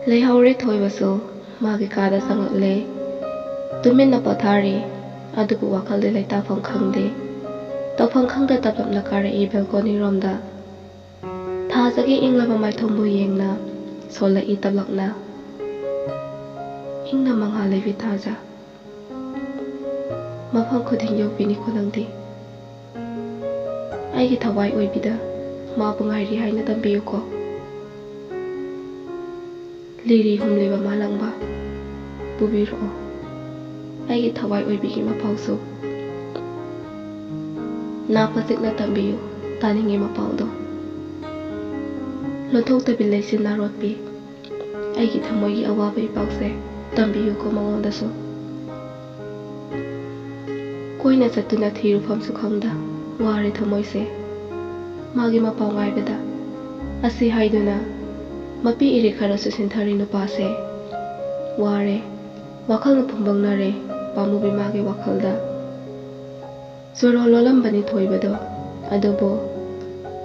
ꯂꯩꯍꯧꯔꯤ ꯊꯣꯏꯕꯁꯨ ꯃꯥꯒꯤ ꯀꯥꯗ ꯆꯪꯂꯛꯂꯦ꯫ ꯇꯨꯃꯤꯟꯅ ꯄꯣꯊꯥꯔꯤ, ꯑꯗꯨꯕꯨ ꯋꯥꯈꯜꯗꯤ ꯂꯩꯇꯥꯐꯝ ꯈꯪꯗꯦ꯫ ꯇꯧꯐꯝ ꯈꯪꯗ ꯇꯞꯂꯞꯅ ꯀꯥꯔꯛꯏ ꯕꯦꯜꯀꯣꯅꯤꯔꯣꯝꯗ꯫ ꯊꯥꯖꯒꯤ ꯏꯪꯂꯕ ꯃꯥꯏꯊꯣꯡꯕꯨ ꯌꯦꯡꯅ ꯁꯣꯜꯂꯛꯏ ꯇꯞꯂꯛꯅ꯫ ꯏꯪꯅ ꯃꯉꯥꯜ ꯂꯩꯕꯤ ꯊꯥꯖ, ꯃꯐꯝ ꯈꯨꯗꯤꯡ ꯌꯧꯕꯤꯅꯤꯀꯣ ꯅꯪꯗꯤ꯫ ꯑꯩꯒꯤ ꯊꯋꯥꯏ ꯑꯣꯏꯕꯤꯗ ꯃꯥꯕꯨ ꯉꯥꯏꯔꯤ ꯍꯥꯏꯅ ꯇꯝꯕꯤꯌꯨꯀꯣ꯫ ꯂꯤꯔꯤ ꯍꯨꯝꯂꯤꯕ ꯃꯥꯂꯪꯕ ꯄꯨꯕꯤꯔꯛꯑꯣ ꯑꯩꯒꯤ ꯊꯋꯥꯏ ꯑꯣꯏꯕꯤꯒꯤ ꯃꯄꯥꯎꯁꯨ꯫ ꯅꯥꯄ ꯆꯤꯛꯅ ꯇꯝꯕꯤꯌꯨ ꯇꯥꯅꯤꯡꯉꯤ ꯃꯄꯥꯎꯗꯣ꯫ ꯂꯣꯟꯊꯣꯛꯇꯕꯤ ꯂꯩꯆꯤꯟ ꯅꯥꯔꯣꯠꯄꯤ, ꯑꯩꯒꯤ ꯊꯃꯣꯏꯒꯤ ꯑꯋꯥꯕ ꯏꯄꯥꯎꯁꯦ ꯇꯝꯕꯤꯌꯨꯀꯣ ꯃꯉꯣꯟꯗꯁꯨ꯫ ꯀꯣꯏꯅ ꯆꯠꯇꯨꯅ ꯊꯤꯔꯨꯐꯝꯁꯨ ꯈꯪꯗ ꯋꯥꯔꯦ ꯊꯃꯣꯏꯁꯦ ꯃꯥꯒꯤ ꯃꯄꯥꯎ ꯉꯥꯏꯕꯗ꯫ ꯑꯁꯤ ꯍꯥꯏꯗꯨꯅ ꯃꯄꯤ ꯏꯔꯤꯛ ꯈꯔꯁꯨ ꯁꯤꯟꯊꯔꯤ ꯅꯨꯄꯥꯁꯦ꯫ ꯋꯥꯔꯦ, ꯋꯥꯈꯜꯅ ꯐꯨꯡꯕꯪꯅꯔꯦ ꯄꯥꯝꯃꯨꯕꯤ ꯃꯥꯒꯤ ꯋꯥꯈꯜꯗ꯫ ꯆꯣꯔꯣ ꯂꯣꯜꯂꯝꯕꯅꯤ ꯊꯣꯏꯕꯗꯣ, ꯑꯗꯨꯕꯨ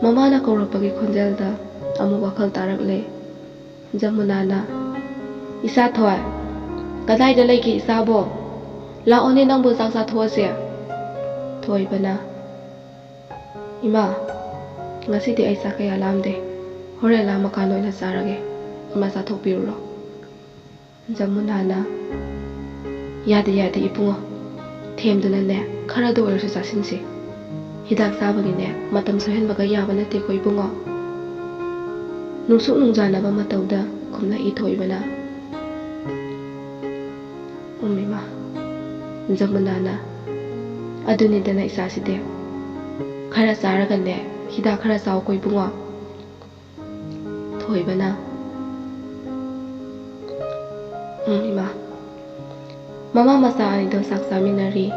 ꯃꯃꯥꯅ ꯀꯧꯔꯛꯄꯒꯤ ꯈꯣꯟꯖꯦꯜꯗ ꯑꯃꯨꯛ ꯋꯥꯈꯜ ꯇꯥꯔꯛꯂꯦ꯫ ꯖꯃꯨꯅꯥꯅ, "ꯏꯆꯥꯊꯣꯏ, ꯀꯗꯥꯏꯗ ꯂꯩꯒꯦ ꯏꯆꯥꯕꯣ? ꯂꯥꯛꯑꯣꯅꯦ ꯅꯪꯕꯨ ꯆꯥꯛ ꯆꯥꯊꯣꯛꯑꯁꯦ"꯫ ꯊꯣꯏꯕꯅ, "ꯏꯃꯥ, ꯉꯁꯤꯗꯤ ꯑꯩ ꯆꯥꯛ ꯀꯌꯥ ꯂꯥꯝꯗꯦ, ꯍꯣꯔꯦꯟ ꯂꯥꯝꯃꯀꯥꯟꯗ ꯑꯣꯏꯅ ꯆꯥꯔꯒꯦ, ꯏꯃꯥ ꯆꯥꯊꯣꯛꯄꯤꯔꯨꯔꯣ"꯫ ꯖꯃꯨꯅꯥꯅ, "ꯌꯥꯗꯦ ꯌꯥꯗꯦ ꯏꯕꯨꯡꯉꯣ, ꯊꯦꯝꯗꯨꯅꯅꯦ ꯈꯔꯗ ꯑꯣꯏꯔꯁꯨ ꯆꯥꯁꯤꯟꯁꯤ꯫ ꯍꯤꯗꯥꯛ ꯆꯥꯕꯒꯤꯅꯦ ꯃꯇꯝ ꯁꯣꯏꯍꯟꯕꯒ ꯌꯥꯕ ꯅꯠꯇꯦꯀꯣ ꯏꯕꯨꯡꯉꯣ"꯫ ꯅꯨꯡꯁꯨꯛ ꯅꯨꯡꯖꯥꯅꯕ ꯃꯇꯧꯗ ꯈꯨꯝꯂꯛꯏ ꯊꯣꯏꯕꯅ꯫ "ꯏꯃꯥ"꯫ ꯖꯃꯨꯅꯥꯅ, "ꯑꯗꯨꯅꯤꯗꯅ ꯏꯆꯥꯁꯤꯗꯤ, ꯈꯔ ꯆꯥꯔꯒꯅꯦ ꯍꯤꯗꯥꯛ ꯈꯔ ꯆꯥꯎꯀꯣ ꯏꯕꯨꯡꯉꯣ". ꯊꯣꯏꯕꯅ, "ꯏꯃꯥ"꯫ ꯃꯃꯥ ꯃꯆꯥ ꯑꯅꯤꯗꯣ ꯆꯥꯛ ꯆꯥꯃꯤꯟꯅꯔꯤ꯫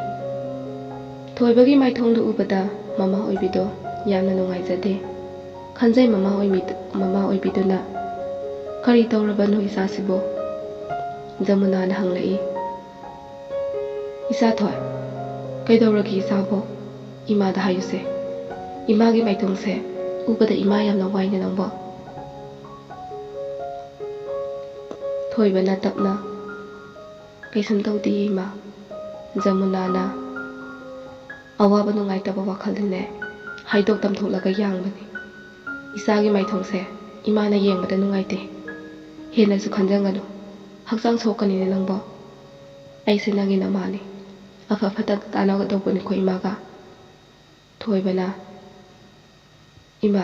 ꯊꯣꯏꯕꯒꯤ ꯃꯥꯏꯊꯣꯡꯗꯨ ꯎꯕꯗ ꯃꯃꯥ ꯑꯣꯏꯕꯤꯗꯣ ꯌꯥꯝꯅ ꯅꯨꯡꯉꯥꯏꯖꯗꯦ꯫ ꯈꯟꯖꯩ ꯃꯃꯥ ꯑꯣꯏꯕꯤꯗꯨꯅ, "ꯀꯔꯤ ꯇꯧꯔꯕꯅꯣ ꯏꯆꯥꯁꯤꯕꯣ"꯫ ꯖꯃꯨꯅꯥꯅ ꯍꯪꯂꯛꯏ꯫ "ꯏꯆꯥꯊꯣꯏ, ꯀꯩꯗꯧꯔꯒꯦ ꯏꯆꯥꯕꯣ? ꯏꯃꯥꯗ ꯍꯥꯏꯌꯨꯁꯦ, ꯏꯃꯥꯒꯤ ꯃꯥꯏꯊꯣꯡꯁꯦ ꯎꯕꯗ ꯏꯃꯥ ꯌꯥꯝꯅ ꯋꯥꯏꯅꯦ ꯅꯪꯕꯣ". ꯊꯣꯏꯕꯅ ꯇꯞꯅ, "ꯀꯩꯁꯨꯝ ꯇꯧꯗꯤꯌꯦ ꯏꯃꯥ". ꯖꯃꯨꯅꯥꯅ, "ꯑꯋꯥꯕ ꯅꯨꯡꯉꯥꯏꯇꯕ ꯋꯥꯈꯜꯗꯤꯅꯦ ꯍꯥꯏꯗꯣꯛ ꯇꯝꯊꯣꯛꯂꯒ ꯌꯥꯡꯕꯅꯤ꯫ ꯏꯆꯥꯒꯤ ꯃꯥꯏꯊꯣꯡꯁꯦ ꯏꯃꯥꯅ ꯌꯦꯡꯕꯗ ꯅꯨꯡꯉꯥꯏꯇꯦ, ꯍꯦꯟꯅꯁꯨ ꯈꯟꯖꯟꯒꯅꯨ, ꯍꯛꯆꯥꯡ ꯁꯣꯛꯀꯅꯤꯅꯦ ꯅꯪꯕꯣ꯫ ꯑꯩꯁꯦ ꯅꯪꯒꯤ ꯅꯃꯥꯅꯤ, ꯑꯐ ꯐꯠꯇ ꯇꯥꯟꯅꯒꯗꯧꯕꯅꯤꯀꯣ ꯏꯃꯥꯒ". ꯊꯣꯏꯕꯅ, "ꯏꯃꯥ,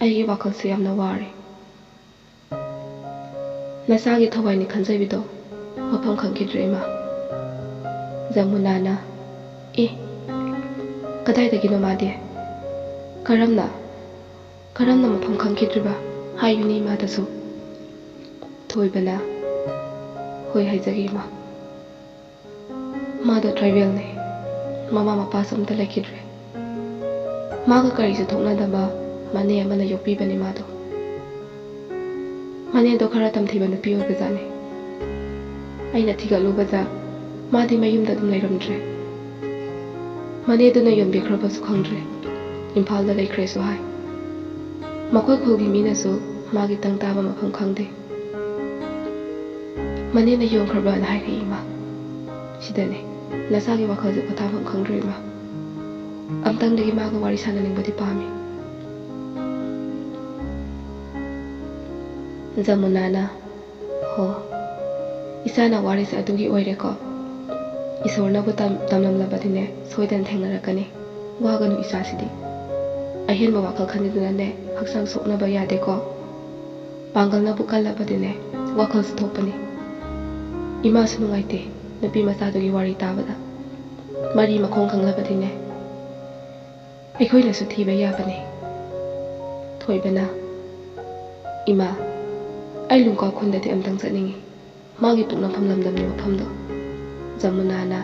ꯑꯩꯒꯤ ꯋꯥꯈꯜꯁꯦ ꯌꯥꯝꯅ ꯋꯥꯔꯦ". "ꯅꯆꯥꯒꯤ ꯊꯋꯥꯏꯅꯤ ꯈꯟꯖꯕꯤꯗꯣ ꯃꯐꯝ ꯈꯪꯈꯤꯗ꯭ꯔꯦ ꯏꯃꯥ". ꯖꯃꯨꯅꯥꯅ, "ꯀꯗꯥꯏꯗꯒꯤꯅꯣ ꯃꯥꯗꯤ? ꯀꯔꯝꯅ ꯃꯐꯝ ꯈꯪꯈꯤꯗ꯭ꯔꯤꯕ? ꯍꯥꯏꯌꯨꯅꯤ ꯏꯃꯥꯗꯁꯨ". ꯊꯣꯏꯕꯅ, "ꯍꯣꯏ ꯍꯥꯏꯖꯒꯦ ꯏꯃꯥ꯫ ꯃꯥꯗꯣ ꯇ꯭ꯔꯥꯏꯕꯦꯜꯅꯤ, ꯃꯃꯥ ꯃꯄꯥꯁꯨ ꯑꯝꯇ ꯂꯩꯈꯤꯗ꯭ꯔꯦ꯫ ꯃꯥꯒ ꯀꯔꯤꯁꯨ ꯊꯣꯛꯅꯗꯕ ꯃꯅꯦ ꯑꯃꯅ ꯌꯣꯛꯄꯤꯕꯅꯤ ꯃꯥꯗꯣ꯫ ꯃꯅꯦꯗꯣ ꯈꯔ ꯇꯝꯊꯤꯕ ꯅꯨꯄꯤ ꯑꯣꯏꯕꯖꯥꯠꯅꯤ꯫ ꯑꯩꯅ ꯊꯤꯒꯠꯂꯨꯕꯗ ꯃꯥꯗꯤ ꯃꯌꯨꯝꯗ ꯑꯗꯨꯝ ꯂꯩꯔꯝꯗ꯭ꯔꯦ꯫ ꯃꯅꯦꯗꯨꯅ ꯌꯣꯟꯕꯤꯈ꯭ꯔꯕꯁꯨ ꯈꯪꯗ꯭ꯔꯦ, ꯏꯝꯐꯥꯜꯗ ꯂꯩꯈ꯭ꯔꯦꯁꯨ ꯍꯥꯏ꯫ ꯃꯈꯣꯏ ꯈꯨꯜꯒꯤ ꯃꯤꯅꯁꯨ ꯃꯥꯒꯤ ꯇꯪ ꯇꯥꯕ ꯃꯐꯝ ꯈꯪꯗꯦ꯫ ꯃꯅꯦꯅ ꯌꯣꯟꯈ꯭ꯔꯕꯅ ꯍꯥꯏꯔꯛꯏ ꯏꯃꯥ꯫ ꯁꯤꯗꯅꯦ ꯅꯆꯥꯒꯤ ꯋꯥꯈꯜꯁꯦ ꯄꯣꯊꯥꯐꯝ ꯈꯪꯗ꯭ꯔꯦ ꯏꯃꯥ꯫ ꯑꯝꯇꯪꯗꯒꯤ ꯃꯥꯒ ꯋꯥꯔꯤ ꯁꯥꯟꯅꯅꯤꯡꯕꯗꯤ ꯄꯥꯝꯃꯤ". ꯖꯃꯨꯅꯥꯅ, "ꯍꯣ, ꯏꯆꯥꯅ ꯋꯥꯔꯤꯁꯦ ꯑꯗꯨꯒꯤ ꯑꯣꯏꯔꯦꯀꯣ꯫ ꯏꯁꯣꯔꯅꯕꯨ ꯇꯝꯂꯝꯂꯕꯗꯤꯅꯦ ꯁꯣꯏꯗꯅ ꯊꯦꯡꯅꯔꯛꯀꯅꯤ꯫ ꯋꯥꯒꯅꯨ ꯏꯆꯥꯁꯤꯗꯤ꯫ ꯑꯍꯦꯟꯕ ꯋꯥꯈꯜ ꯈꯟꯖꯤꯟꯗꯨꯅꯅꯦ ꯍꯛꯆꯥꯡ ꯁꯣꯛꯅꯕ ꯌꯥꯗꯦꯀꯣ꯫ ꯄꯥꯡꯒꯜꯅꯕꯨ ꯀꯜꯂꯕꯗꯤꯅꯦ ꯋꯥꯈꯜꯁꯨ ꯊꯣꯛꯄꯅꯤ꯫ ꯏꯃꯥꯁꯨ ꯅꯨꯡꯉꯥꯏꯇꯦ ꯅꯨꯄꯤ ꯃꯆꯥꯗꯨꯒꯤ ꯋꯥꯔꯤ ꯇꯥꯕꯗ꯫ ꯃꯔꯤ ꯃꯈꯣꯡ ꯈꯪꯂꯕꯗꯤꯅꯦ ꯑꯩꯈꯣꯏꯅꯁꯨ ꯊꯤꯕ ꯌꯥꯕꯅꯤ". ꯊꯣꯏꯕꯅ, "ꯏꯃꯥ, ꯑꯩ ꯂꯨꯡꯀꯥꯎ ꯈꯨꯟꯗꯗꯤ ꯑꯝꯇꯪ ꯆꯠꯅꯤꯡꯉꯤ, ꯃꯥꯒꯤ ꯄꯣꯛꯅꯐꯝ ꯂꯝꯗꯝꯅꯤ ꯃꯐꯝꯗꯣ". ꯖꯃꯨꯅꯥꯅ,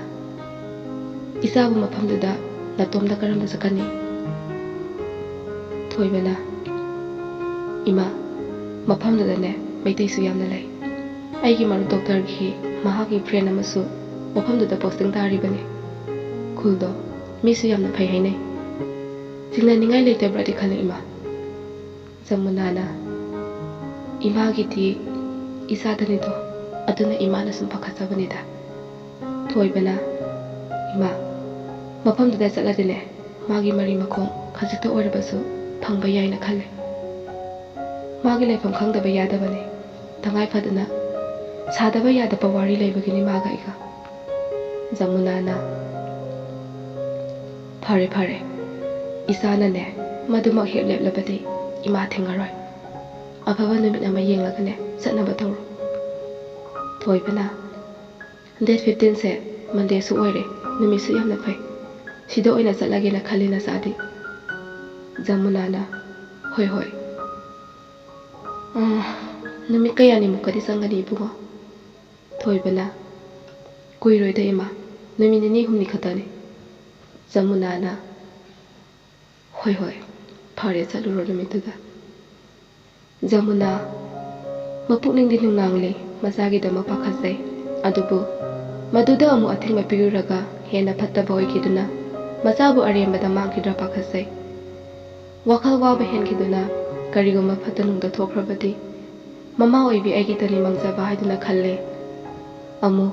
"ꯏꯆꯥꯕꯨ ꯃꯐꯝꯗꯨꯗ ꯅꯇꯣꯝꯗ ꯀꯔꯝꯅ ꯆꯠꯀꯅꯤ"꯫ ꯊꯣꯏꯕꯅ, "ꯏꯃꯥ, ꯃꯐꯝꯗꯨꯗꯅꯦ ꯃꯩꯇꯩꯁꯨ ꯌꯥꯝꯅ ꯂꯩ꯫ ꯑꯩꯒꯤ ꯃꯔꯨꯞ ꯗꯣꯛꯇꯔꯒꯤ ꯃꯍꯥꯛꯀꯤ ꯐ꯭ꯔꯦꯟ ꯑꯃꯁꯨ ꯃꯐꯝꯗꯨꯗ ꯄꯣꯁꯇꯤꯡ ꯇꯥꯔꯤꯕꯅꯤ꯫ ꯈꯨꯜꯗꯣ ꯃꯤꯁꯨ ꯌꯥꯝꯅ ꯐꯩ ꯍꯥꯏꯅꯩ꯫ ꯆꯤꯡꯅꯅꯤꯡꯉꯥꯏ ꯂꯩꯇꯕ꯭ꯔꯗꯤ ꯈꯜꯂꯤ ꯏꯃꯥ". ꯖꯃꯨꯅꯥꯅ, "ꯏꯃꯥꯒꯤꯗꯤ isadanido aduna imana sum pakhasabanida thoibana ima mafamduda chaladine magi mari makhong khajikta oirabasu phangba yaina khalle magi laifam khangdaba yadabane tangai phadana sadaba yadaba wari laibagini maga iga Jamuna na phare phare isana ne madumak hek leplabadi ima thengaroi afaba numit ama yenglagane satnaba tawro thoibana date 15 se Monday su oire numit su yamna phai sida oina chatlage na khalina sadi Jamuna na hoi hoi numit kaya ni mukadi sangani bungo thoibana kuiroi da ima numit ni humni khatani Jamuna na hoi hoi phare chaluro numituda Jamuna mapukning di nungnangli masagi dama pakhasai adubu maduda amu athingma piruraga hena phattaba oikiduna masabu arembada mangkidra pakhasai wakhal waba henkiduna kariguma phatanungda thokrabadi mama oibi aigi tali mangjaba haiduna khalle amu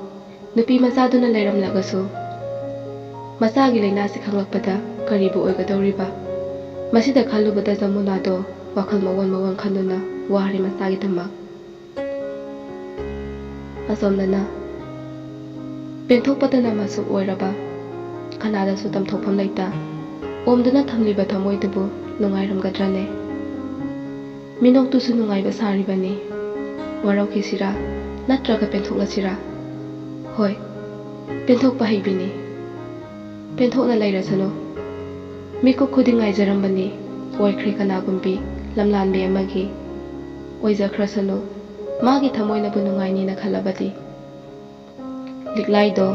nupi masaduna leiramlagasu masagi lainasi khanglakpada karibu oigadawriba masida khalubada Jamuna do wakhal mawon khanduna wari masagi dama asomdana penthokpadana masu oiraba kanada su tamthokpham leita omduna thamliba thamoidubu nungairamgadrane minoktu su nungaiba saribani waraukhisira natraga penthoklasira hoi penthokpa haibini penthokna lairasano miko khudingai jarambani oikhre kanagumbi lamlanbe amagi oijakhrasano magi thamoina bu nungaini na khalabadi liklai do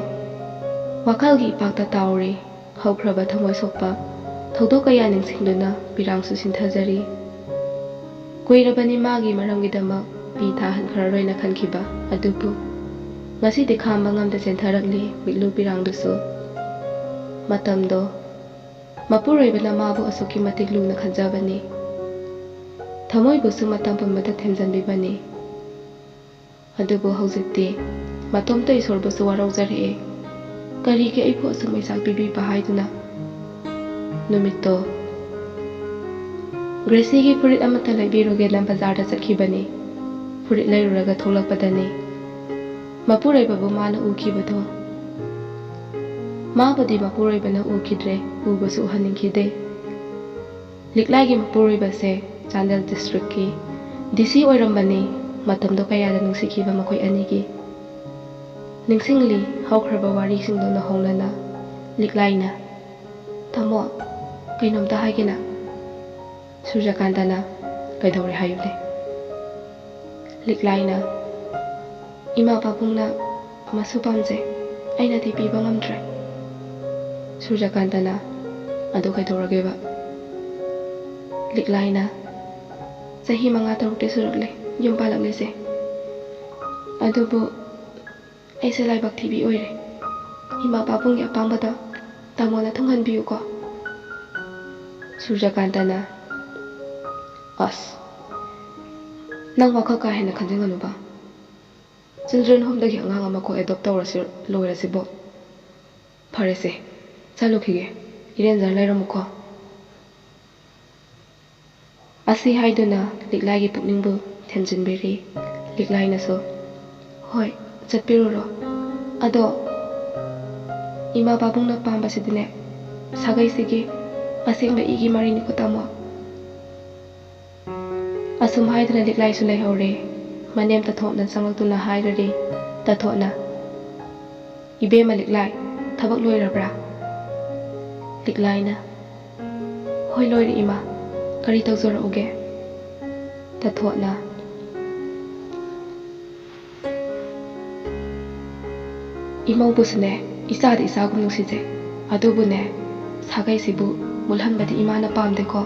wakhalgi ipakta tauri haukraba thamoi sokpa thodok kaya ningsingduna pirangsu sinthajari kuirabani magi maramgidama pi thahan khararoina khankhiba adubu ngasi dekhamba ngamda chentharaklli miklu pirangdusu matamdo mapuroibana mabu asoki matik luna khanjabani thamoi busu matam pumbada themjanbibani adubu haujikti matomta isorbusu waraujare karige aipu asumai sak bibi bahaiduna numitto Gracie gi furit amata laibiroge lam bazarda chakhibani furit lairuraga tholakpadani mapuroibabu mana ukibado mabudi mapuroibana ukidre ubasu uhaningkide liklaigi mapuroibase Chandel district ki DC oirambani matamdo kayada nungsikiba makoi anigi ningsingli haukraba wari singdona honglana liklaina tamo kainomta haigena Surjakantana kaidore hayule liklaina ima papungna masu pamje aina ti piba ngamdre Surjakantana adu kaidorageba liklaina sahi manga tarukte surakle yum palakle se adubu aise laibak thibi oire ima papungya pambada tamona thunghanbiyu ko Surjakantana As nang wakhal ka hena khanjinganu ba children home dagi angang ama ko adopt tawrasi loirasi bo pharese chalukhige iren jar lairamuko asi haiduna liklagi pukningbu themjinberi liklaina so hoi chatpiruro ado ima babungna pamba sidine sagai sigi asengba igi marini ko tamo asum haidna liklai su lai hore manem ta thom dan sanglak tuna hairari ta thona ibe ma liklai thabak loirabra liklaina hoi loiri ima kari tawzora uge ta thona imau busne isad isagum nusije adubune sagai sibu mulhanbadi imana pamde ko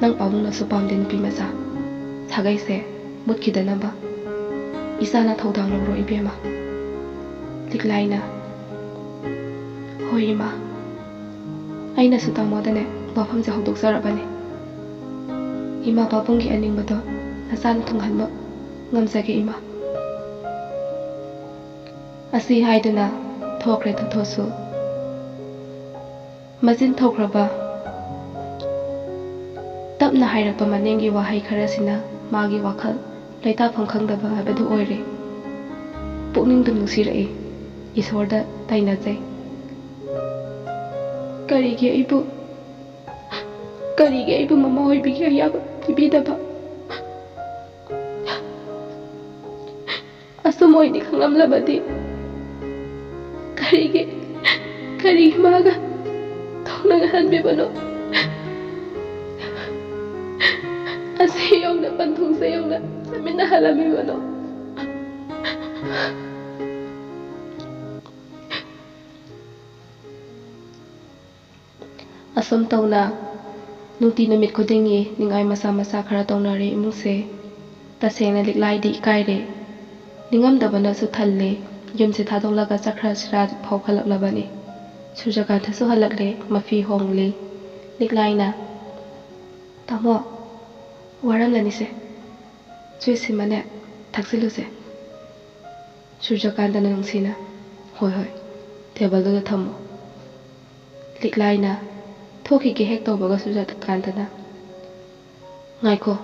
nang pabungna su pamden pimasa sagai se mutkidanaba isana thodang loro ibema liklaina hoima aina su tamodane bafam ja hodok sarabane ima babungi aningbado nasana thunghanba ꯉꯝꯖꯒꯦ ꯏꯃꯥ ꯑꯁꯤ ꯍꯥꯏꯗꯨꯅ ꯊꯣꯛꯈ꯭ꯔꯦ ꯇꯣꯊꯣꯠꯁꯨ ꯃꯆꯤꯟ ꯊꯣꯛꯈ꯭ꯔꯕ ꯇꯞꯅ ꯍꯥꯏꯔꯛꯄ ꯃꯅꯦꯝꯒꯤ ꯋꯥꯍꯩ ꯈꯔꯁꯤꯅ ꯃꯥꯒꯤ ꯋꯥꯈꯜ ꯂꯩꯇꯥꯐꯝ ꯈꯪꯗꯕ ꯍꯥꯏꯕꯗꯨ ꯑꯣꯏꯔꯦ ꯄꯨꯛꯅꯤꯡꯗꯨ ꯅꯨꯡꯁꯤꯔꯛꯏ ꯏꯁꯣꯔꯗ ꯇꯥꯏꯅꯖꯩ ꯀꯔꯤꯒꯤ ꯑꯩꯕꯨ ꯃꯃꯥ ꯑꯣꯏꯕꯤꯒꯤ ꯑꯌꯥꯕ ꯄꯤꯕꯤꯗꯕ ꯑꯁꯨꯝ ꯑꯣꯏꯅꯤ ꯈꯪꯂꯝꯂꯕꯗꯤ ꯀꯔꯤꯒꯤ ꯃꯥꯒ ꯊꯣꯡꯅꯍꯟꯕꯤꯕꯅꯣ ꯑꯁꯤ ꯌꯧꯅ ꯄꯟꯊꯨꯡꯁꯦ ꯌꯧꯅ ꯆꯠꯃꯤꯟꯅꯍꯜꯂꯝꯃꯤꯕꯅꯣ ꯑꯁꯨꯝ ꯇꯧꯅ ꯅꯨꯡꯇꯤ ꯅꯨꯃꯤꯠ ꯈꯨꯗꯤꯡꯒꯤ ꯅꯤꯡꯉꯥꯏ ꯃꯆꯥ ꯃꯆꯥ ꯈꯔ ꯇꯧꯅꯔꯦ ꯏꯃꯨꯡꯁꯦ ꯇꯁꯦꯡꯅ ꯂꯤꯛꯂꯥꯏꯗꯤ ꯏꯀꯥꯏꯔꯦ ꯅꯤꯡꯉꯝꯗꯕꯅꯁꯨ ꯊꯜꯂꯦ ꯌꯨꯝꯁꯦ ꯊꯥꯗꯣꯛꯂꯒ ꯆꯠꯈ꯭ꯔꯁꯤꯔꯥ ꯐꯥꯎ ꯈꯜꯂꯛꯂꯕꯅꯤ ꯁꯨꯔꯖꯀꯥꯟꯇꯁꯨ ꯍꯜꯂꯛꯂꯦ ꯃꯐꯤ ꯍꯣꯡꯂꯤ ꯂꯤꯛꯂꯥꯏꯅ ꯇꯥꯃꯣ ꯋꯥꯔꯝꯂꯅꯤꯁꯦ ꯖꯨꯏꯁꯁꯤꯃꯅꯦ ꯊꯛꯆꯤꯜꯂꯨꯁꯦ ꯁꯨꯔꯖꯀꯥꯟꯇꯅ ꯅꯨꯡꯁꯤꯅ ꯍꯣꯏ ꯇꯦꯕꯜꯗꯨꯗ ꯊꯝꯃꯣ ꯂꯤꯛꯂꯥꯏꯅ ꯊꯣꯛꯈꯤꯒꯦ ꯍꯦꯛ ꯇꯧꯕꯒ ꯁꯨꯔꯖꯀꯥꯟꯇꯅ ꯉꯥꯏꯈꯣ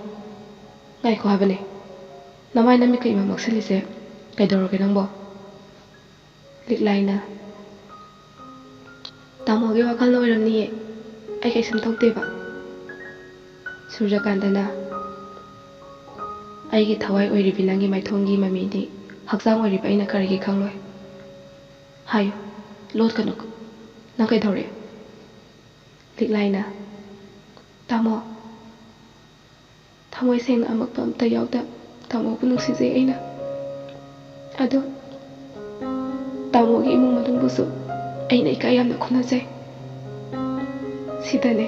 ꯍꯥꯏꯕꯅꯦ ꯅꯃꯥꯏ ꯅꯃꯤꯠꯀ ꯏꯃꯝ ꯃꯛꯁꯤꯜꯂꯤꯁꯦ ꯀꯩꯗꯧꯔꯒꯦ ꯅꯪꯕꯣ ꯂꯤꯛꯂꯥꯏꯅ ꯇꯥꯃꯣꯒꯤ ꯋꯥꯈꯜꯗ ꯑꯣꯏꯔꯝꯅꯤꯌꯦ ꯑꯩ ꯀꯩꯁꯨꯝ ꯇꯧꯗꯦꯕ ꯁꯨꯔꯖꯀꯥꯟꯇꯅ ꯑꯩꯒꯤ ꯊꯋꯥꯏ ꯑꯣꯏꯔꯤꯕꯤ ꯅꯪꯒꯤ ꯃꯥꯏꯊꯣꯡꯒꯤ ꯃꯃꯤꯗꯤ ꯍꯛꯆꯥꯡ ꯑꯣꯏꯔꯤꯕ ꯑꯩꯅ ꯀꯔꯤꯒꯤ ꯈꯪꯂꯣꯏ ꯍꯥꯏꯌꯨ ꯂꯣꯠꯀꯅꯨ ꯅꯪ ꯀꯩꯗꯧꯔꯦ ꯂꯤꯛꯂꯥꯏꯅ ꯇꯥꯃꯣ ꯊꯃꯣꯏ ꯁꯦꯡꯅ ꯑꯃꯛꯄ ꯑꯝꯇ ꯌꯥꯎꯗ ꯇꯥꯃꯣꯕꯨ ꯅꯨꯡꯁꯤꯖꯩ ꯑꯩꯅ ꯑꯗꯣ ꯇꯥꯃꯣꯒꯤ ꯏꯃꯨꯡ ꯃꯅꯨꯡꯕꯨꯁꯨ ꯑꯩꯅ ꯏꯀꯥꯏ ꯌꯥꯝꯅ ꯈꯨꯝꯅꯖꯩ ꯁꯤꯗꯅꯦ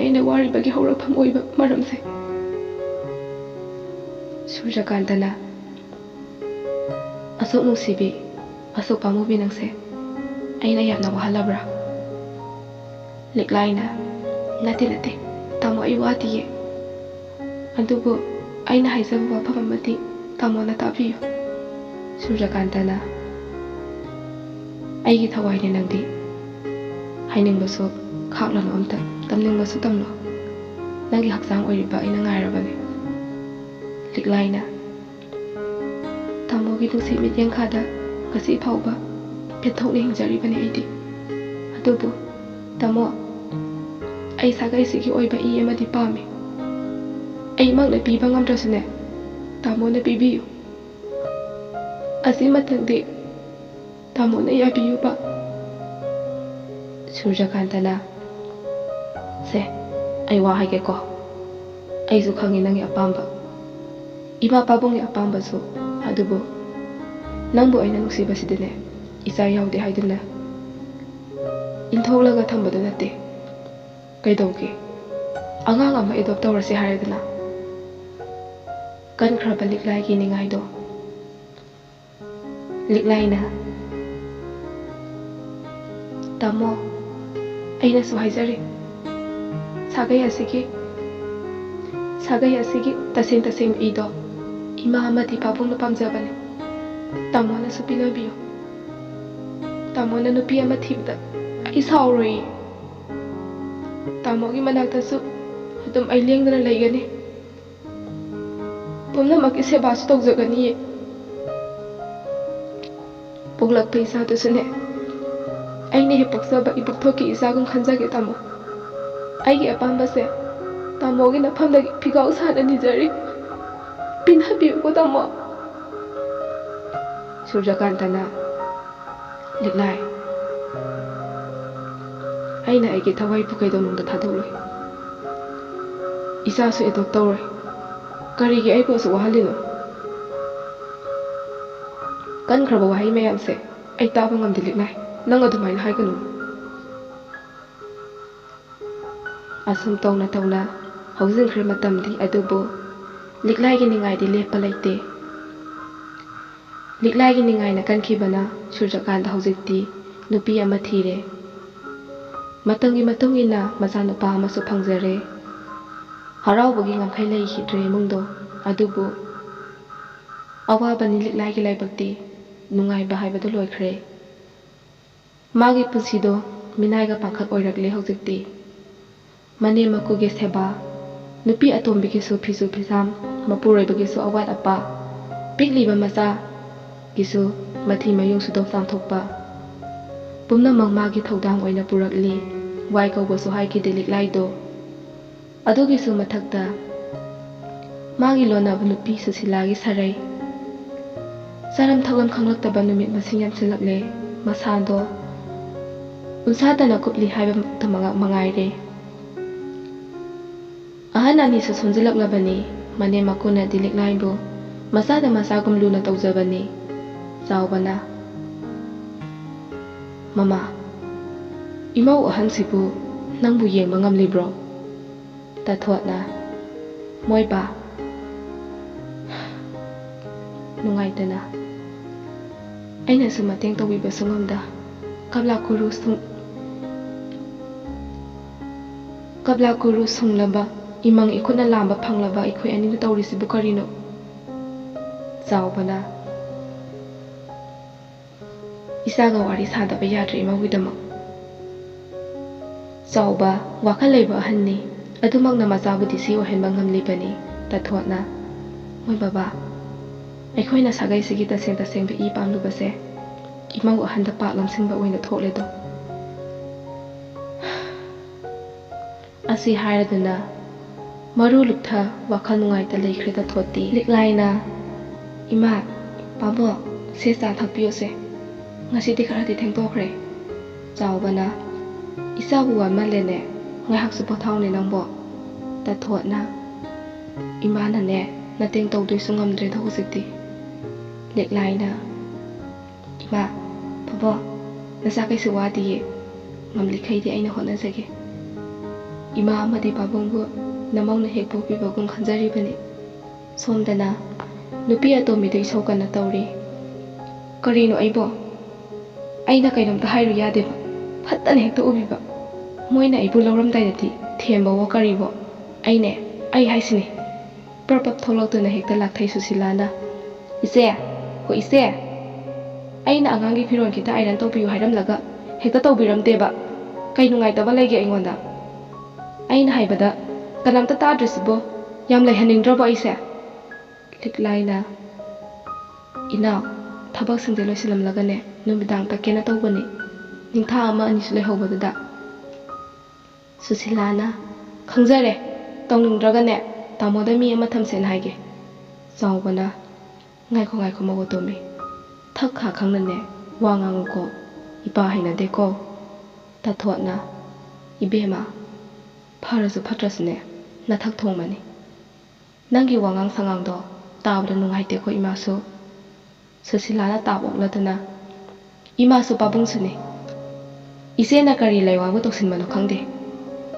ꯑꯩꯅ ꯋꯥꯔꯤꯕꯒꯤ ꯍꯧꯔꯛꯐꯝ ꯑꯣꯏꯕ ꯃꯔꯝꯁꯦ ꯁꯨꯔꯖꯀꯥꯟꯇꯅ ꯑꯁꯨꯛ ꯅꯨꯡꯁꯤꯕꯤ ꯑꯁꯨꯛ ꯄꯥꯝꯃꯨꯕꯤ ꯅꯪꯁꯦ ꯑꯩꯅ ꯌꯥꯝꯅ ꯋꯥꯍꯜꯂꯕ꯭ꯔꯥ ꯂꯤꯛꯂꯥꯏꯅ ꯅꯠꯇꯦ ꯇꯥꯃꯣ ꯑꯩ ꯋꯥꯗꯤꯌꯦ ꯑꯗꯨꯕꯨ ꯑꯩꯅ ꯍꯥꯏꯖꯕ ꯋꯥꯐꯝ ꯑꯃꯗꯤ ꯇꯥꯃꯣꯅ ꯇꯥꯕꯤꯌꯨ ꯁꯨꯔꯖꯀꯥꯟꯇꯅ ꯑꯩꯒꯤ ꯊꯋꯥꯏꯅꯦ ꯅꯪꯗꯤ ꯍꯥꯏꯅꯤꯡꯕꯁꯨ ꯈꯥꯛꯂꯅꯨ ꯑꯝꯇ ꯇꯝꯅꯤꯡꯕꯁꯨ ꯇꯝꯂꯣ ꯅꯪꯒꯤ ꯍꯛꯆꯥꯡ ꯑꯣꯏꯔꯤꯕ ꯑꯩꯅ ꯉꯥꯏꯔꯕꯅꯤ ꯂꯤꯛꯂꯥꯏꯅ ꯇꯥꯃꯣꯒꯤ ꯅꯨꯡꯁꯤ ꯃꯤꯠꯌꯦꯡꯈꯥꯗ ꯉꯁꯤ ꯐꯥꯎꯕ ꯄꯦꯟꯊꯣꯛꯅ ꯍꯤꯡꯖꯔꯤꯕꯅꯤ ꯑꯩꯗꯤ ꯑꯗꯨꯕꯨ ꯇꯥꯃꯣ ꯑꯩ ꯁꯥꯒꯩꯁꯤꯒꯤ ꯑꯣꯏꯕ ꯏ ꯑꯃꯗꯤ ꯄꯥꯝꯃꯤ ꯑꯩꯃꯛꯅ ꯄꯤꯕ ꯉꯝꯗ꯭ꯔꯁꯨꯅꯦ ꯇꯥꯃꯣꯅ ꯄꯤꯕꯤꯌꯨ ꯑꯁꯤꯃꯇꯪꯗꯤ ꯇꯥꯃꯣꯅ ꯌꯥꯕꯤꯌꯨꯕ ꯁꯨꯔꯖꯀꯥꯟꯇꯅ ꯁꯦ ꯑꯩ ꯋꯥ ꯍꯥꯏꯒꯦꯀꯣ ꯑꯩꯁꯨ ꯈꯪꯉꯤ ꯅꯪꯒꯤ ꯑꯄꯥꯝꯕ ꯏꯃꯥ ꯄꯥꯕꯨꯡꯒꯤ ꯑꯄꯥꯝꯕꯁꯨ ꯑꯗꯨꯕꯨ ꯅꯪꯕꯨ ꯑꯩꯅ ꯅꯨꯡꯁꯤꯕꯁꯤꯗꯅꯦ ꯏꯆꯥ ꯌꯥꯎꯗꯦ ꯍꯥꯏꯗꯨꯅ ꯏꯟꯊꯣꯛꯂꯒ ꯊꯝꯕꯗꯨ ꯅꯠꯇꯦ ꯀꯩꯗꯧꯒꯦ ꯑꯉꯥꯡ ꯑꯃ ꯑꯦꯗꯣꯞ ꯇꯧꯔꯁꯤ ꯍꯥꯏꯔꯗꯅ ꯀꯟꯈ꯭ꯔꯕ ꯂꯤꯛꯂꯥꯏꯒꯤ ꯅꯤꯡꯉꯥꯏꯗꯣ ꯂꯤꯛꯂꯥꯏꯅ ꯇꯥꯃꯣ ꯑꯩꯅꯁꯨ ꯍꯥꯏꯖꯔꯤ ꯁꯥꯒꯩ ꯑꯁꯤꯒꯤ ꯇꯁꯦꯡ ꯏꯗꯣ ꯏꯃꯥ ꯑꯃꯗꯤ ꯄꯥꯕꯨꯡꯅ ꯄꯥꯝꯖꯕꯅꯤ ꯇꯥꯃꯣꯅꯁꯨ ꯄꯤꯅꯕꯤꯌꯨ ꯇꯥꯃꯣꯅ ꯅꯨꯄꯤ ꯑꯃ ꯊꯤꯕꯗ ꯑꯩ ꯁꯥꯎꯔꯣꯏꯌꯦ ꯇꯥꯃꯣꯒꯤ ꯃꯅꯥꯛꯇꯁꯨ ꯑꯗꯨꯝ ꯑꯩ ꯂꯦꯡꯗꯅ ꯂꯩꯒꯅꯤ ꯄꯨꯝꯅꯃꯛꯀꯤ ꯁꯦꯕꯥꯁꯨ ꯇꯧꯖꯒꯅꯤꯌꯦ ꯄꯣꯛꯂꯛꯄ ꯏꯆꯥꯗꯨꯁꯨꯅꯦ ꯑꯩꯅ ꯍꯦꯛ ꯄꯣꯛꯆꯕ ꯏꯕꯨꯛꯊꯣꯛꯀꯤ ꯏꯆꯥꯒꯨꯝ ꯈꯟꯖꯒꯦ ꯇꯥꯃꯣ ꯑꯩꯒꯤ ꯑꯄꯥꯝꯕꯁꯦ ꯇꯥꯃꯣꯒꯤ ꯅꯐꯝꯗꯒꯤ ꯐꯤꯒꯥꯎ ꯁꯥꯅ ꯅꯤꯖꯔꯤ ꯄꯤꯅꯕꯤꯌꯨꯀꯣ ꯇꯥꯃꯣ ꯁꯨꯔꯖꯀꯥꯟꯇꯅ ꯂꯤꯛꯂꯥꯏ ꯑꯩꯅ ꯑꯩꯒꯤ ꯊꯋꯥꯏꯕꯨ ꯀꯩꯗꯧꯅꯨꯡꯗ ꯊꯥꯗꯣꯛꯂꯣꯏ ꯏꯆꯥꯁꯨ ꯑꯦꯗꯣꯞ ꯇꯧꯔꯣꯏ ꯀꯔꯤꯒꯤ ꯑꯩꯕꯨ ꯑꯁꯨꯛ ꯋꯥꯍꯜꯂꯤꯅꯣ ꯀꯟꯈ꯭ꯔꯕ ꯋꯥꯍꯩ ꯃꯌꯥꯝꯁꯦ ꯑꯩ ꯇꯥꯕ ꯉꯝꯗꯦ ꯂꯤꯛꯂꯥꯏ ꯅꯪ ꯑꯗꯨꯃꯥꯏꯅ ꯍꯥꯏꯒꯅꯨ ꯑꯁꯨꯝ ꯇꯧꯅ ꯍꯧꯖꯤꯟꯈ꯭ꯔꯦ ꯃꯇꯝꯗꯤ ꯑꯗꯨꯕꯨ ꯂꯤꯛꯂꯥꯏꯒꯤ ꯅꯤꯡꯉꯥꯏꯗꯤ ꯂꯦꯞꯄ ꯂꯩꯇꯦ ꯂꯤꯛꯂꯥꯏꯒꯤ ꯅꯤꯡꯉꯥꯏꯅ ꯀꯟꯈꯤꯕꯅ ꯁꯨꯔꯖꯀꯥꯟꯇ ꯍꯧꯖꯤꯛꯇꯤ ꯅꯨꯄꯤ ꯑꯃ ꯊꯤꯔꯦ ꯃꯇꯝꯒꯤ ꯃꯇꯨꯡ ꯏꯟꯅ ꯃꯆꯥꯅꯨꯄꯥ ꯑꯃꯁꯨ ꯐꯪꯖꯔꯦ ꯍꯔꯥꯎꯕꯒꯤ ꯉꯝꯈꯩ ꯂꯩꯈꯤꯗ꯭ꯔꯦ ꯏꯃꯨꯡꯗꯣ ꯑꯗꯨꯕꯨ ꯑꯋꯥꯕꯅꯤ ꯂꯤꯛꯂꯥꯏꯒꯤ ꯂꯥꯏꯕꯛꯇꯤ ꯅꯨꯡꯉꯥꯏꯕ ꯍꯥꯏꯕꯗꯨ ꯂꯣꯏꯈ꯭ꯔꯦ꯫ ꯃꯥꯒꯤ ꯄꯨꯟꯁꯤꯗꯣ ꯃꯤꯅꯥꯏꯒ ꯄꯥꯈꯛ ꯑꯣꯏꯔꯛꯂꯦ ꯍꯧꯖꯤꯛꯇꯤ꯫ ꯃꯅꯦꯝ ꯃꯀꯨꯒꯤ ꯁꯦꯕꯥ, ꯅꯨꯄꯤ ꯑꯇꯣꯝꯕꯤꯒꯤꯁꯨ ꯐꯤꯁꯨ ꯐꯤꯁꯥꯝ, ꯃꯄꯨꯔꯣꯏꯕꯒꯤꯁꯨ ꯑꯋꯥꯠ ꯑꯄꯥ, ꯄꯤꯛꯂꯤꯕ ꯃꯆꯥꯒꯤꯁꯨ ꯃꯊꯤ ꯃꯌꯨꯡ ꯁꯨꯗꯣꯛ ꯆꯥꯝꯊꯣꯛꯄ, ꯄꯨꯝꯅꯃꯛ ꯃꯥꯒꯤ ꯊꯧꯗꯥꯡ ꯑꯣꯏꯅ ꯄꯨꯔꯛꯂꯤ꯫ ꯋꯥꯏ ꯀꯧꯕꯁꯨ ꯍꯥꯏꯈꯤꯗꯦ ꯂꯤꯛꯂꯥꯏꯗꯣ꯫ ꯑꯗꯨꯒꯤꯁꯨ ꯃꯊꯛꯇ ꯃꯥꯒꯤ ꯂꯣꯟꯅꯕ ꯅꯨꯄꯤ ꯁꯨꯁꯤꯂꯥꯒꯤ ꯁꯥꯔꯩ, ꯆꯥꯔꯝ ꯊꯛꯂꯝ ꯈꯪꯂꯛꯇꯕ ꯅꯨꯃꯤꯠ ꯃꯁꯤꯡ ꯌꯥꯝꯁꯤꯜꯂꯛꯂꯦ꯫ ꯃꯁꯥꯗꯣ ꯎꯟꯁꯥꯗꯅ ꯀꯨꯞꯂꯤ ꯍꯥꯏꯕꯃꯛꯇ ꯃꯉꯥꯏꯔꯦ꯫ ꯑꯍꯟ ꯑꯅꯤꯁꯨ ꯁꯣꯟꯖꯤꯜꯂꯛꯂꯕꯅꯤ꯫ ꯃꯅꯦꯝ ꯃꯀꯨꯅꯗꯤ ꯂꯤꯛꯂꯥꯏꯕꯨ ꯃꯆꯥꯗ ꯃꯆꯥꯒꯨꯝ ꯂꯨꯅ ꯇꯧꯖꯕꯅꯤ꯫ ꯆꯥꯎꯕꯅ, ꯃꯃꯥ, ꯏꯃꯧ ꯑꯍꯟꯁꯤꯕꯨ ꯅꯪꯕꯨ ꯌꯦꯡꯕ ꯉꯝꯂꯤꯕ꯭ꯔꯣ? ꯇꯥꯊꯣꯠꯅ, ꯃꯣꯏꯕꯥ, ꯅꯨꯡꯉꯥꯏꯇꯅ ꯑꯩꯅꯁꯨ ꯃꯇꯦꯡ ꯇꯧꯕꯤꯕꯁꯨ ꯉꯝꯗ ꯀꯞꯂꯥ ꯀꯨꯔꯨ ꯁꯨꯡꯂꯕ ꯏꯃꯪ ꯏꯈꯨꯠꯅ ꯂꯥꯝꯕ ꯐꯪꯂꯕ ꯑꯩꯈꯣꯏ ꯑꯅꯤꯅ ꯇꯧꯔꯤꯁꯤꯕꯨ ꯀꯔꯤꯅꯣ? ꯆꯥꯎꯕꯅ, ꯏꯆꯥꯒ ꯋꯥꯔꯤ ꯁꯥꯗꯕ ꯌꯥꯗ꯭ꯔꯦ ꯏꯃꯧꯒꯤꯗꯃꯛ꯫ ꯆꯥꯎꯕ ꯋꯥꯈꯜ ꯂꯩꯕ ꯑꯍꯟꯅꯤ, ꯑꯗꯨꯃꯛꯅ ꯃꯆꯥꯕꯨꯗꯤ ꯁꯤ ꯑꯣꯏꯍꯟꯕ ꯉꯝꯂꯤꯕꯅꯤ꯫ ꯇꯥꯊꯣꯠꯅ, ꯃꯣꯏ ꯕꯕꯥ, ꯑꯩꯈꯣꯏꯅ ꯁꯥꯒꯩꯁꯤꯒꯤ ꯇꯁꯦꯡ ꯇꯁꯦꯡꯕ ꯏ ꯄꯥꯝꯂꯨꯕꯁꯦ ꯏꯃꯧ ꯑꯍꯟꯗ ꯄꯥꯛ ꯂꯝꯁꯤꯡꯕ ꯑꯣꯏꯅ ꯊꯣꯛꯂꯦꯗꯣ꯫ ꯑꯁꯤ ꯍꯥꯏꯔꯗꯨꯅ ꯃꯔꯨ ꯂꯨꯞꯊ ꯋꯥꯈꯜ ꯅꯨꯡꯉꯥꯏꯇ ꯂꯩꯈ꯭ꯔꯦ ꯇꯥꯊꯣꯠꯇꯤ꯫ ꯂꯤꯛꯂꯥꯏꯅ, ꯏꯃꯥ, ꯄꯥꯕꯣ, ꯁꯦ ꯆꯥ ꯊꯛꯄꯤꯌꯨꯁꯦ, ꯉꯁꯤꯗꯤ ꯈꯔꯗꯤ ꯊꯦꯡꯇꯣꯛꯈ꯭ꯔꯦ꯫ ꯆꯥꯎꯕꯅ, ꯏꯆꯥꯕꯨ ꯋꯥꯃꯜꯂꯦꯅꯦ, ꯉꯥꯏꯍꯥꯛꯁꯨ ꯄꯣꯊꯥꯎꯅꯦ ꯅꯪꯕꯣ꯫ ꯇꯥꯊꯣꯠꯅ, ꯏꯃꯥꯅꯅꯦ ꯃꯇꯦꯡ ꯇꯧꯗꯣꯏꯁꯨ ꯉꯝꯗ꯭ꯔꯦꯗ ꯍꯧꯖꯤꯛꯇꯤ꯫ ꯂꯤꯛꯂꯥꯏꯅ, ꯏꯃꯥ, ꯄꯥꯕꯣ, ꯅꯆꯥ ꯀꯩꯁꯨ ꯋꯥꯗꯤꯌꯦ, ꯉꯝꯂꯤꯈꯩꯗꯤ ꯑꯩꯅ ꯍꯣꯠꯅꯖꯒꯦ꯫ ꯏꯃꯥ ꯑꯃꯗꯤ ꯄꯥꯕꯨꯡꯕꯨ ꯅꯃꯧꯅ ꯍꯦꯛ ꯄꯣꯛꯄꯤꯕꯒꯨꯝ ꯈꯟꯖꯔꯤꯕꯅꯤ꯫ ꯁꯣꯝꯗꯅ ꯅꯨꯄꯤ ꯑꯇꯣꯝꯕꯤꯗꯨ ꯏꯁꯧ ꯀꯟꯅ ꯇꯧꯔꯤ꯫ ꯀꯔꯤꯅꯣ ꯑꯩꯕꯣ? ꯑꯩꯅ ꯀꯩꯅꯣꯝꯇ ꯍꯥꯏꯔꯨ ꯌꯥꯗꯦꯕ, ꯐꯠꯇꯅ ꯍꯦꯛꯇ ꯎꯕꯤꯕ꯫ ꯃꯣꯏꯅ ꯑꯩꯕꯨ ꯂꯧꯔꯝꯗꯥꯏꯗꯗꯤ ꯊꯦꯝꯕꯋꯣ ꯀꯔꯤꯋꯣ, ꯑꯩꯅꯦ ꯑꯩ ꯍꯥꯏꯁꯤꯅꯤ꯫ ꯄ꯭ꯔꯞ ꯊꯣꯛꯂꯛꯇꯨꯅ ꯍꯦꯛꯇ ꯂꯥꯛꯊꯩ ꯁꯨꯁꯤꯂꯥꯅ꯫ ꯏꯆꯦ, ꯍꯣ ꯏꯆꯦ, ꯑꯩꯅ ꯑꯉꯥꯡꯒꯤ ꯐꯤꯔꯣꯜ ꯈꯤꯇ ꯑꯥꯏꯔꯟ ꯇꯧꯕꯤꯌꯨ ꯍꯥꯏꯔꯝꯂꯒ ꯍꯦꯛꯇ ꯇꯧꯕꯤꯔꯝꯗꯦꯕ, ꯀꯩ ꯅꯨꯡꯉꯥꯏꯇꯕ ꯂꯩꯒꯦ ꯑꯩꯉꯣꯟꯗ? ꯑꯩꯅ ꯍꯥꯏꯕꯗ ꯀꯅꯥꯝꯇ ꯇꯥꯗ꯭ꯔꯤꯁꯤꯕꯣ, ꯌꯥꯝ ꯂꯩꯍꯟꯅꯤꯡꯗ꯭ꯔꯕꯣ ꯑꯩꯁꯦ? ꯂꯤꯛꯂꯥꯏꯅ, ꯏꯅꯥꯎ, ꯊꯕꯛꯁꯤꯡꯁꯦ ꯂꯣꯏꯁꯤꯜꯂꯝꯂꯒꯅꯦ ꯅꯨꯃꯤꯗꯥꯡ ꯇꯛꯀꯦꯅ ꯇꯧꯕꯅꯤ, ꯅꯤꯡꯊꯥ ꯑꯃ ꯑꯅꯤꯁꯨ ꯂꯩꯍꯧꯕꯗꯨꯗ꯫ ꯁꯨꯁꯤꯂꯥꯅ, ꯈꯪꯖꯔꯦ, ꯇꯧꯅꯤꯡꯗ꯭ꯔꯒꯅꯦ ꯇꯥꯃꯣꯗ ꯃꯤ ꯑꯃ ꯊꯝꯁꯦꯅ ꯍꯥꯏꯒꯦ꯫ ꯆꯥꯎꯕꯅ, ꯉꯥꯏꯈꯣ ꯉꯥꯏꯈꯣ ꯃꯧ ꯑꯇꯣꯝꯕꯤ, ꯊꯛ ꯈꯥ ꯈꯪꯅꯅꯦ ꯋꯥ ꯉꯥꯡꯉꯨꯀꯣ, ꯏꯄꯥ ꯍꯩꯅꯗꯦꯀꯣ꯫ ꯇꯥꯊꯣꯠꯅ, ꯏꯕꯦꯝꯃ, ꯐꯔꯁꯨ ꯐꯠꯇ꯭ꯔꯁꯨꯅꯦ ꯅꯊꯛ ꯊꯣꯡꯕꯅꯤ, ꯅꯪꯒꯤ ꯋꯥꯉꯥꯡ ꯁꯉꯥꯡꯗꯣ ꯇꯥꯕꯗ ꯅꯨꯡꯉꯥꯏꯇꯦꯀꯣ ꯏꯃꯥꯁꯨ꯫ ꯁꯨꯁꯤꯂꯥꯅ ꯇꯥꯞ ꯑꯣꯛꯂꯗꯨꯅ, ꯏꯃꯥꯁꯨ ꯄꯥꯕꯨꯡꯁꯨꯅꯤ, ꯏꯆꯦꯅ ꯀꯔꯤ ꯂꯩꯋꯥꯕꯨ ꯇꯧꯁꯤꯟꯕꯅꯣ ꯈꯪꯗꯦ,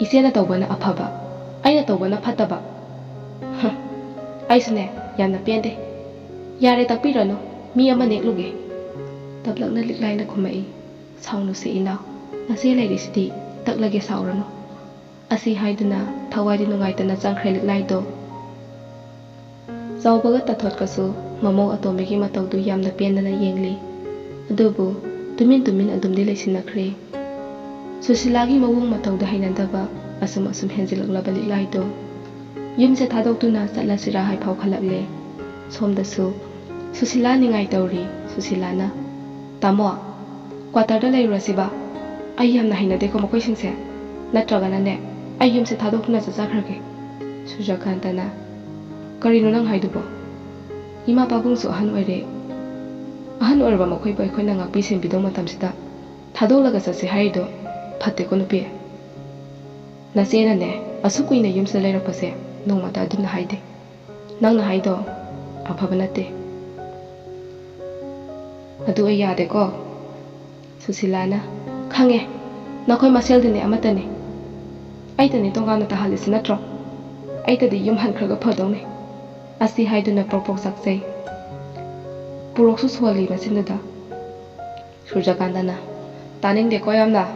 ꯏꯆꯦꯅ ꯇꯧꯕꯅ ꯑꯐꯕ, ꯑꯩꯅ ꯇꯧꯕꯅ ꯐꯠꯇꯕ, ꯑꯩꯁꯨꯅꯦ ꯌꯥꯝꯅ ꯄꯦꯟꯗꯦ, ꯌꯥꯔꯦ ꯇꯛꯄꯤꯔꯅꯨ, ꯃꯤ ꯑꯃ ꯅꯦꯛꯂꯨꯒꯦ꯫ ꯇꯞꯂꯛꯅ ꯂꯤꯛꯂꯥꯏꯅ ꯈꯨꯝꯃꯛꯏ, ꯁꯥꯎꯅꯨꯁꯦ ꯏꯅꯥꯎ, ꯅꯆꯦ ꯂꯩꯔꯤꯁꯤꯗꯤ ꯇꯛꯂꯒꯦ ꯁꯥꯎꯔꯅꯨ꯫ ꯑꯁꯤ ꯍꯥꯏꯗꯨꯅ ꯊꯋꯥꯏꯗꯤ ꯅꯨꯡꯉꯥꯏꯇꯅ ꯆꯪꯈ꯭ꯔꯦ ꯂꯤꯛꯂꯥꯏꯗꯣ꯫ ꯆꯥꯎꯕꯒ ꯇꯥꯊꯣꯠꯀꯁꯨ ꯃꯃꯧ ꯑꯇꯣꯝꯕꯤꯒꯤ ꯃꯇꯧꯗꯨ ꯌꯥꯝꯅ ꯄꯦꯟꯗꯅ ꯌꯦꯡꯂꯤ, ꯑꯗꯨꯕꯨ ꯇꯨꯃꯤꯟ ꯇꯨꯃꯤꯟ ꯑꯗꯨꯝꯗꯤ ꯂꯩꯁꯤꯟꯅꯈ꯭ꯔꯦ꯫ ꯁꯨꯁꯤꯂꯥꯒꯤ ꯃꯑꯣꯡ ꯃꯇꯧꯗ ꯍꯩꯅꯗꯕ ꯑꯁꯨꯝ ꯑꯁꯨꯝ ꯍꯦꯟꯖꯤꯜꯂꯛꯂꯕ ꯂꯤꯛꯂꯥꯏꯗꯣ ꯌꯨꯝꯁꯦ ꯊꯥꯗꯣꯛꯇꯨꯅ ꯆꯠꯂꯁꯤꯔꯥ ꯍꯥꯏꯐꯥꯎ ꯈꯜꯂꯛꯂꯦ꯫ ꯁꯣꯝꯗꯁꯨ ꯁꯨꯁꯤꯂꯥ ꯅꯤꯡꯉꯥꯏ ꯇꯧꯔꯤ꯫ ꯁꯨꯁꯤꯂꯥꯅ, ꯇꯥꯃꯣ, ꯀ꯭ꯋꯥꯇꯔꯗ ꯂꯩꯔꯨꯔꯁꯤꯕ, ꯑꯩ ꯌꯥꯝꯅ ꯍꯩꯅꯗꯦꯀꯣ ꯃꯈꯣꯏꯁꯤꯡꯁꯦ, ꯅꯠꯇ꯭ꯔꯒꯅꯅꯦ ꯑꯩ ꯌꯨꯝꯁꯦ ꯊꯥꯗꯣꯛꯇꯨꯅ ꯆꯠꯆꯈ꯭ꯔꯒꯦ꯫ ꯁꯨꯔꯖꯀꯥꯟꯇꯅ, ꯀꯔꯤꯅꯣ ꯅꯪ ꯍꯥꯏꯗꯨꯕꯣ? ꯏꯃꯥ ꯄꯥꯕꯨꯡꯁꯨ ꯑꯍꯟ ꯑꯣꯏꯔꯦ, ꯑꯍꯟ ꯑꯣꯏꯔꯕ ꯃꯈꯣꯏꯕꯨ ꯑꯩꯈꯣꯏꯅ ꯉꯥꯛꯄꯤ ꯁꯦꯟꯕꯤꯗꯧ ꯃꯇꯝꯁꯤꯗ ꯊꯥꯗꯣꯛꯂꯒ ꯆꯠꯁꯤ ꯍꯥꯏꯔꯤꯗꯣ ꯐꯠꯇꯦꯀꯣ ꯅꯨꯄꯤ꯫ ꯅꯆꯦꯅꯅꯦ ꯑꯁꯨꯛ ꯀꯨꯏꯅ ꯌꯨꯝꯁꯤꯗ ꯂꯩꯔꯛꯄꯁꯦ ꯅꯣꯡꯃꯇ ꯑꯗꯨꯝꯅ ꯍꯥꯏꯗꯦ, ꯅꯪꯅ ꯍꯥꯏꯗꯣ ꯑꯐꯕ ꯅꯠꯇꯦ, ꯑꯗꯨ ꯑꯩ ꯌꯥꯗꯦꯀꯣ꯫ ꯁꯨꯁꯤꯂꯥꯅ, ꯈꯪꯉꯦ, ꯅꯈꯣꯏ ꯃꯁꯦꯜꯗꯤꯅꯦ ꯑꯃꯠꯇꯅꯤ, ꯑꯩꯇꯅꯦ ꯇꯣꯉꯥꯟꯅ ꯇꯥꯍꯜꯂꯤꯁꯤ ꯅꯠꯇ꯭ꯔꯣ? ꯑꯩꯇꯗꯤ ꯌꯨꯝ ꯍꯟꯈ꯭ꯔꯒ ꯐꯗꯧꯅꯤ꯫ ꯑꯁꯤ ꯍꯥꯏꯗꯨꯅ ꯄ꯭ꯔꯣꯛ ꯄ꯭ꯔꯣꯛ ꯆꯥꯛꯆꯩ, ꯄꯨꯔꯣꯛꯁꯨ ꯁꯣꯜꯂꯤ ꯃꯆꯤꯟꯗꯨꯗ꯫ ꯁꯨꯔꯖꯀꯥꯟꯇꯅ, ꯇꯥꯅꯤꯡꯗꯦꯀꯣ ꯌꯥꯝꯅ꯫